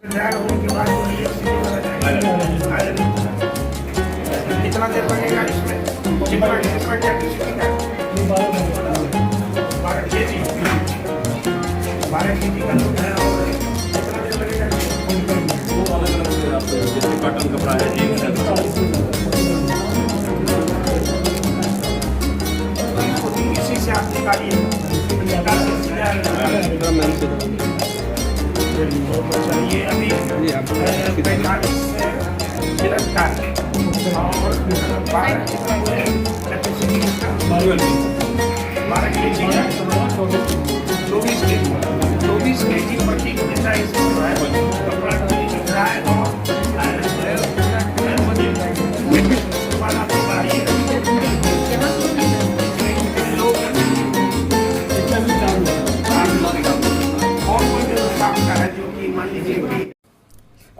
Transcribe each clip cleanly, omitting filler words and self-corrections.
कितना देर लगेगा इसमें? 12 केजी का दूध है और कितना देर लगेगा? वो अलग अलग से आप जैसे कॉटन कपड़ा है इसी से आप निकालिए। ये अभी 45 मिनट का है और 12 कैपेसिटी इसका 12 केजी का 24 केजी प्रति घंटा इसमें जो है कपड़ा मिल रहा है और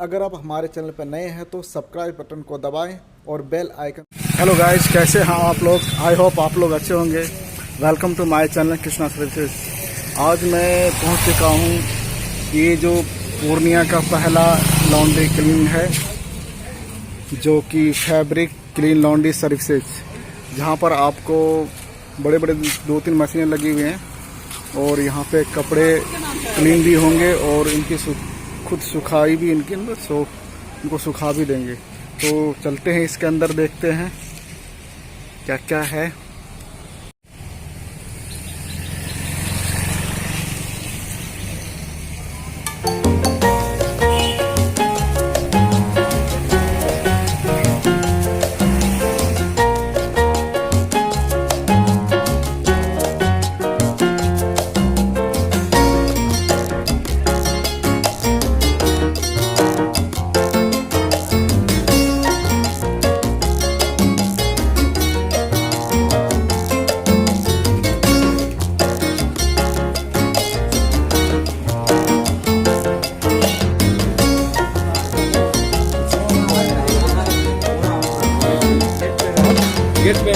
अगर आप हमारे चैनल पर नए हैं तो सब्सक्राइब बटन को दबाएं और बेल आइकन। हेलो गाइस, कैसे हैं आप लोग? आई होप आप लोग अच्छे होंगे। Welcome to my channel Krishna services. आज मैं पहुंच चुका हूं, ये जो पूर्णिया का पहला लॉन्ड्री क्लीन है, जो कि फैब्रिक क्लीन लॉन्ड्री सर्विसेज, जहां पर आपको बड़े बड़े 2-3 मशीनें लगी हुई हैं और यहाँ पे कपड़े क्लीन भी होंगे और इनकी खुद सुखाई भी इनकी अंदर इनको सुखा भी देंगे। तो चलते हैं इसके अंदर, देखते हैं क्या क्या है। गेट पे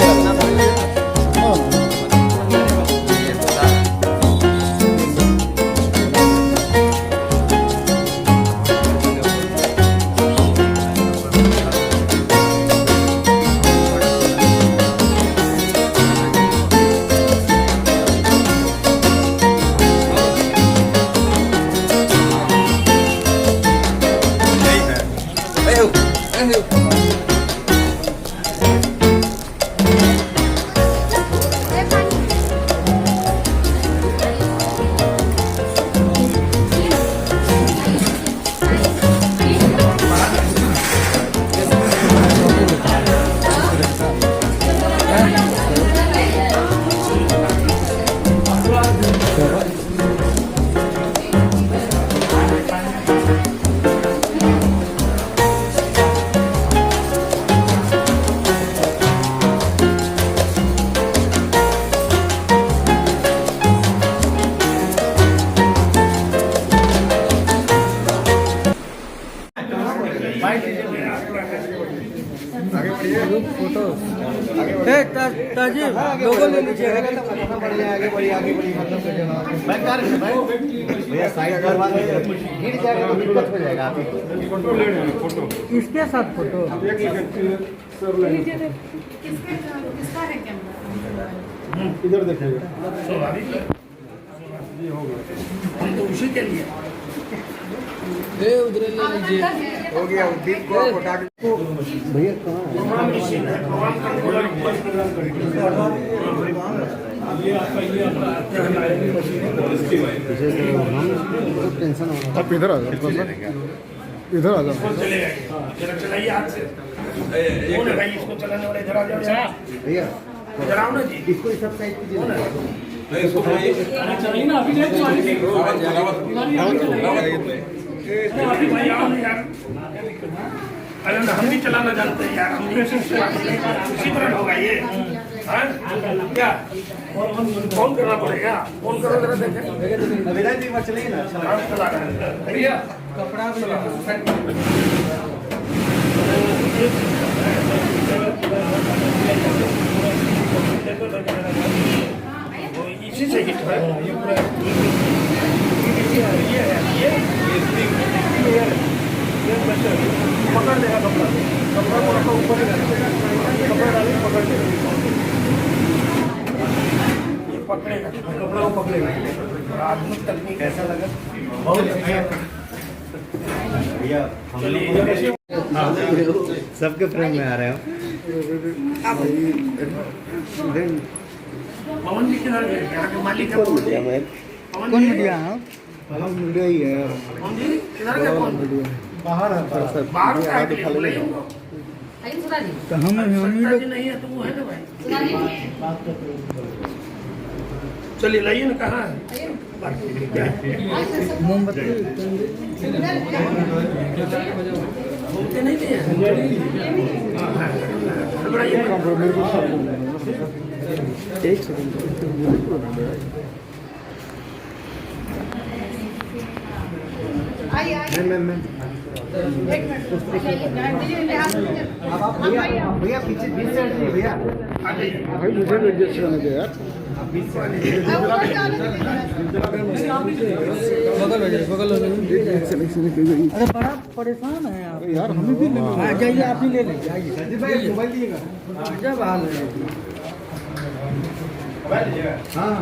फोटो ताजिब लोगो ले लीजिए। भैया साइड करवा गिर जाएगा तो दिक्कत हो जाएगा। फोटो ले रहे हैं, फोटो इसके साथ फोटो किसका है कैमरा? इधर देखिएगा। तो उसी के लिए उधर ले लीजिए। हो गया दीप को हटा के भैया कहाँ टेंशन हो रहा है। आप इधर आ जाओ, इधर आ जाओ। चलाइए हाथ से। कौन है भाई इसको चलाने वाले? इधर आ जाओ भैया जराओ ना जी। इसको सब साइड कीजिए ना। अभी भाई आओ ना यार। अरे ना, हम भी चलाना जानते हैं यार। हम भी उसी तरह होगा ये। हाँ? क्या फोन करना पड़ेगा? फोन करो जरा देखें। विदाई जी मत चलिए ना। हाँ, चला रहे हैं। भैया कपड़ा इसी से हिट है। ये कपड़ा को रखो ऊपर ही रखो। कपड़ा डालिए, पकड़ ले। ये पकड़ेगा, कपड़ा को पकड़ेगा। आधुनिक तकनीक ऐसा लगा बहुत अच्छा। चलिए सबके फ्रेम में आ रहे हो। पवन जी किधर गए? यहाँ के मालिक है पवन जी। कौन मीडिया है? हम मीडिया ही है। पवन जी किधर गए? पवन जी बाहर है बाहर से आके बोले हो। तो हम सरकार जी नहीं है तो वो है ना भाई। चलिए लाइए ना, कहाँ है? क्या है? मोमबत्ती घूमते नहीं थे? हाँ, हाँ। बढ़ाइए। एक सेकंड आइए आइए एक मिनट भैया पीछे से हटिए भैया। भाई मुझे भी एडजस्ट करने दे यार। बगल अरे बड़ा परेशान है आप यार हमें भी आ जाइए, आप ही ले लीजिए, आइए भाई मोबाइल दिएगा। जब हाल है। हाँ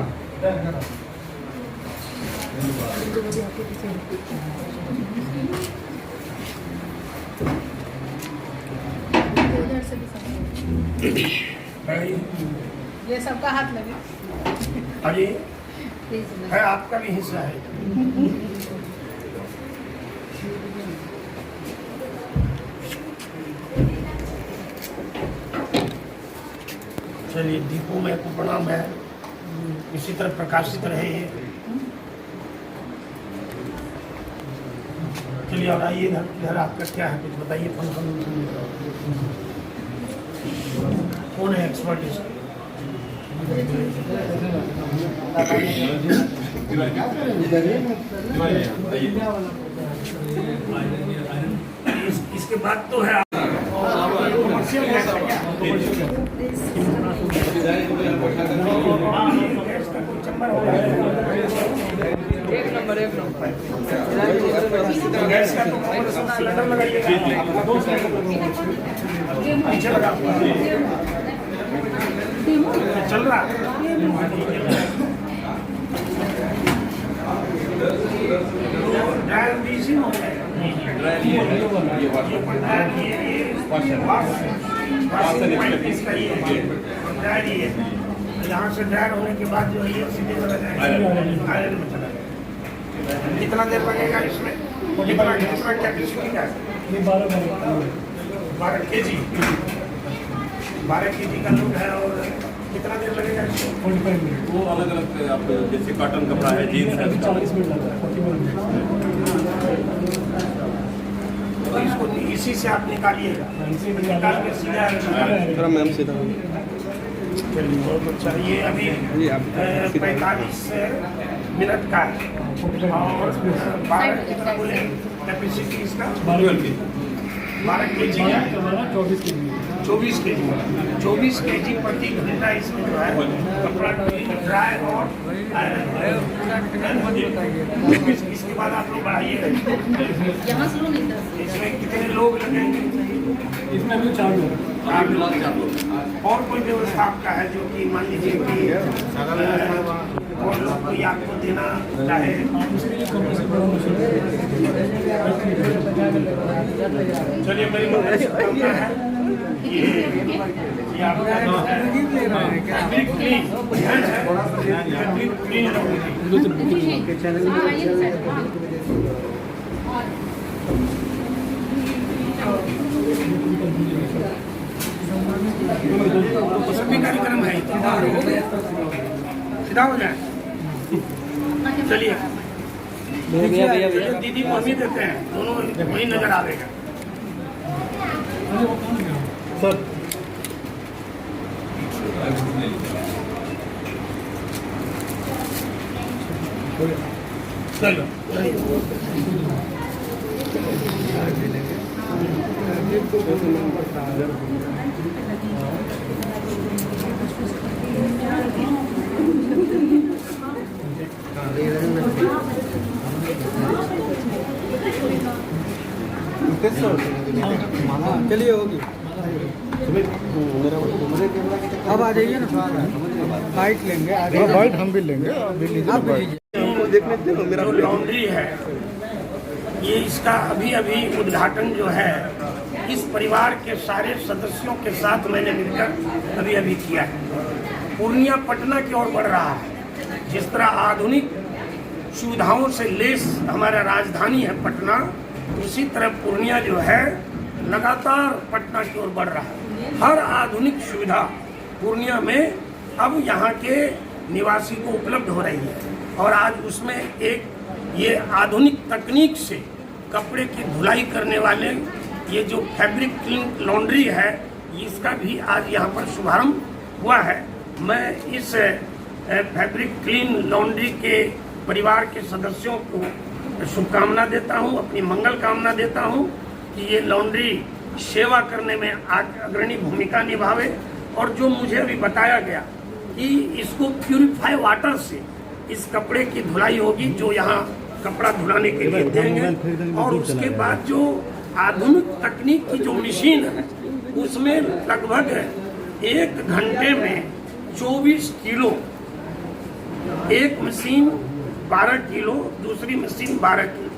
इधर से भी सब ये सबका हाथ लगे। अरे प्लीज है, आपका भी हिस्सा है। चलिए दीपों में आपको प्रणाम है, इसी तरह प्रकाशित रहे ये। चलिए और आइए इधर। इधर आपका क्या है, कुछ बताइए। कौन है एक्सपर्ट इसका? इसके बाद तो है एक नंबर गैस का तो सिलेंडर लगाइएगा। पीछे लगा हुआ है। चल रहा ड्रायर बीसी हो गया। यहाँ से ड्रायर होने के बाद जो है ये सीधे चला जाएगा आयरन में चला जाएगा। कितना देर लगेगा इसमें? कितना क्या कैपेसिटी क्या है? 12 kg 12 kg का लोड है। और कितना देर लगेगा इसको? 45 मिनट। वो अलग अलग आप जैसे कॉटन कपड़ा है, जीन्स है, 40 मिनट लगता है, 41 मिनट। तो इसको इसी से आप निकालिएगा, निकाल के सीधा थोड़ा मैम सीधा चलिए बहुत अच्छा। ये अभी 45 मिनट का है। और 12 कितना बोले कैपेसिटी इसका? 12 kg का है। 24 kg 24 kg प्रति घंटा इसमें जो है कपड़ा ड्राई और इसके बाद आप लोग बढ़ाइएगा। यहाँ शुरू नहीं था। इसमें कितने लोग लगेंगे? इसमें भी 4 लोग। और कोई व्यवस्था आपका है जो कि मान लीजिए कि और लोग कोई आपको देना चाहे? चलिए मेरी मदद है ये आपका सभी कार्यक्रम है सीधा हो जाए। चलिए दीदी को हम ही देते हैं, दोनों वही नजर आवेगा। सर चलो चलिए होगी अब आ जाइए ना बाइट लेंगे बाइट हम भी लेंगे, अभी लीजिए आप बाइट। लीजिए जो लॉन्ड्री है ये इसका अभी अभी उद्घाटन जो है इस परिवार के सारे सदस्यों के साथ मैंने मिलकर अभी अभी किया है। पूर्णिया पटना की ओर बढ़ रहा है। जिस तरह आधुनिक सुविधाओं से लेस हमारा राजधानी है पटना, उसी तरह पूर्णिया जो है लगातार पटना की ओर बढ़ रहा है। हर आधुनिक सुविधा पूर्णिया में अब यहाँ के निवासी को उपलब्ध हो रही है और आज उसमें एक ये आधुनिक तकनीक से कपड़े की धुलाई करने वाले ये जो फैब्रिक क्लीन लॉन्ड्री है इसका भी आज यहाँ पर शुभारंभ हुआ है। मैं इस फैब्रिक क्लीन लॉन्ड्री के परिवार के सदस्यों को शुभकामना देता हूँ, अपनी मंगल कामना देता हूँ कि ये लॉन्ड्री सेवा करने में अग्रणी भूमिका निभावे। और जो मुझे अभी बताया गया कि इसको प्यूरिफाई वाटर से इस कपड़े की धुलाई होगी जो यहाँ कपड़ा धुलाने के लिए देंगे, और उसके बाद जो आधुनिक तकनीक की जो मशीन है उसमें लगभग 1 घंटे में 24 किलो, एक मशीन 12 किलो, दूसरी मशीन 12 किलो,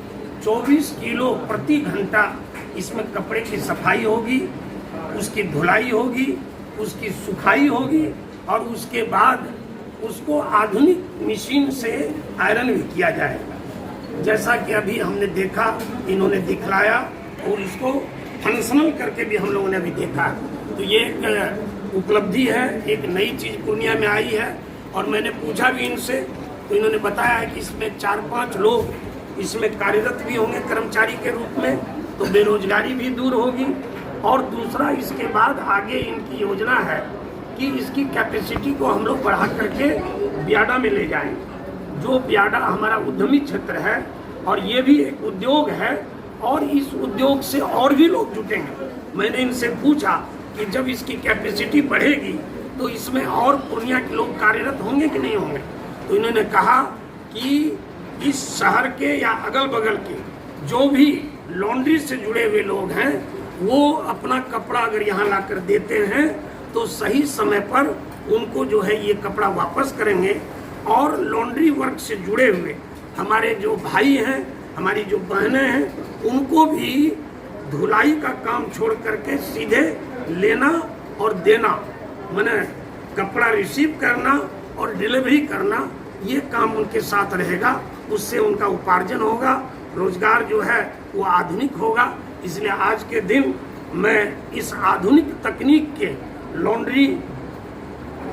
24 किलो प्रति घंटा इसमें कपड़े की सफाई होगी, उसकी धुलाई होगी, उसकी सुखाई होगी और उसके बाद उसको आधुनिक मशीन से आयरन भी किया जाएगा। जैसा कि अभी हमने देखा, इन्होंने दिखलाया और इसको फंक्शनल करके भी हम लोगों ने अभी देखा। तो ये एक उपलब्धि है, एक नई चीज़ पूर्णिया में आई है। और मैंने पूछा भी इनसे तो इन्होंने बताया कि इसमें 4-5 लोग इसमें कार्यरत भी होंगे कर्मचारी के रूप में, तो बेरोजगारी भी दूर होगी। और दूसरा इसके बाद आगे इनकी योजना है कि इसकी कैपेसिटी को हम लोग बढ़ा करके बियाडा में ले जाएंगे। जो बियाडा हमारा उद्यमी क्षेत्र है और ये भी एक उद्योग है और इस उद्योग से और भी लोग जुटेंगे। मैंने इनसे पूछा कि जब इसकी कैपेसिटी बढ़ेगी तो इसमें और पूर्णिया के लोग कार्यरत होंगे कि नहीं होंगे। तो इन्होंने कहा कि इस शहर के या अगल बगल के जो भी लॉन्ड्री से जुड़े हुए लोग हैं वो अपना कपड़ा अगर यहाँ ला कर देते हैं तो सही समय पर उनको जो है ये कपड़ा वापस करेंगे। और लॉन्ड्री वर्क से जुड़े हुए हमारे जो भाई हैं, हमारी जो बहनें हैं, उनको भी धुलाई का काम छोड़ करके सीधे लेना और देना, माने कपड़ा रिसीव करना और डिलीवरी करना, ये काम उनके साथ रहेगा। उससे उनका उपार्जन होगा, रोजगार जो है वो आधुनिक होगा। इसलिए आज के दिन मैं इस आधुनिक तकनीक के लॉन्ड्री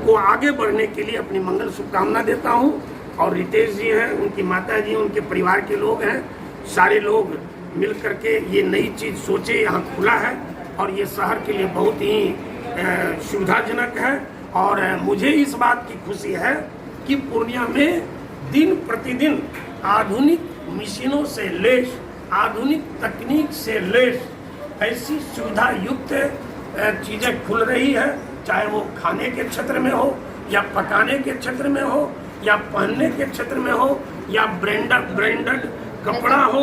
को आगे बढ़ने के लिए अपनी मंगल शुभकामना देता हूं। और रितेश जी हैं, उनकी माता जी, उनके परिवार के लोग हैं, सारे लोग मिल करके ये नई चीज़ सोचे, यहाँ खुला है और ये शहर के लिए बहुत ही सुविधाजनक है। और मुझे इस बात की खुशी है कि पूर्णिया में दिन प्रतिदिन आधुनिक मशीनों से लेस, आधुनिक तकनीक से लेस ऐसी सुविधा युक्त चीज़ें खुल रही है, चाहे वो खाने के क्षेत्र में हो या पकाने के क्षेत्र में हो या पहनने के क्षेत्र में हो या ब्रांडेड कपड़ा हो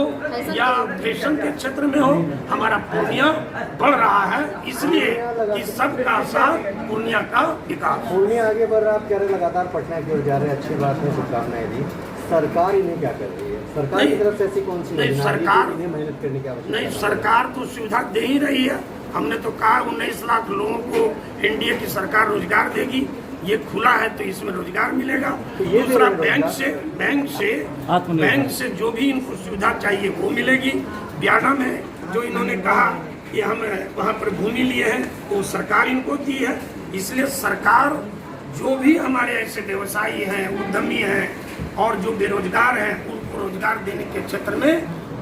या फैशन के क्षेत्र में हो। हमारा पूर्णिया बढ़ रहा है, इसलिए कि सबका साथ पूर्णिया का विकास। पूर्णिया आगे बढ़ रहा है, आप कह रहे लगातार पटना की ओर जा रहे हैं, अच्छी बात है, शुभकामनाएं दी। सरकार इन्हें क्या कर रही है? सरकार की तरफ से ऐसी कौन सी नहीं, सरकार इन्हें मेहनत करने की आवश्यकता नहीं, सरकार तो सुविधा दे ही रही है। हमने तो कहा 19 लाख लोगों को एनडीए की सरकार रोजगार देगी। ये खुला है तो इसमें रोजगार मिलेगा। तो ये दूसरा बैंक से जो भी इनको सुविधा चाहिए वो मिलेगी। बियाडा में जो इन्होंने कहा कि हम वहाँ पर भूमि लिए हैं तो सरकार इनको दी है। इसलिए सरकार जो भी हमारे ऐसे व्यवसायी हैं, उद्यमी हैं और जो बेरोजगार हैं, उनको रोजगार देने के क्षेत्र में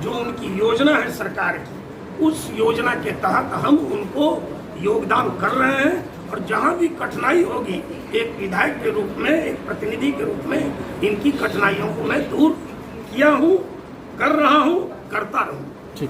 जो उनकी योजना है सरकार की, उस योजना के तहत हम उनको योगदान कर रहे हैं। और जहाँ भी कठिनाई होगी, एक विधायक के रूप में, एक प्रतिनिधि के रूप में इनकी कठिनाइयों को मैं दूर किया हूँ, कर रहा हूँ, करता रहूँ। ठीक।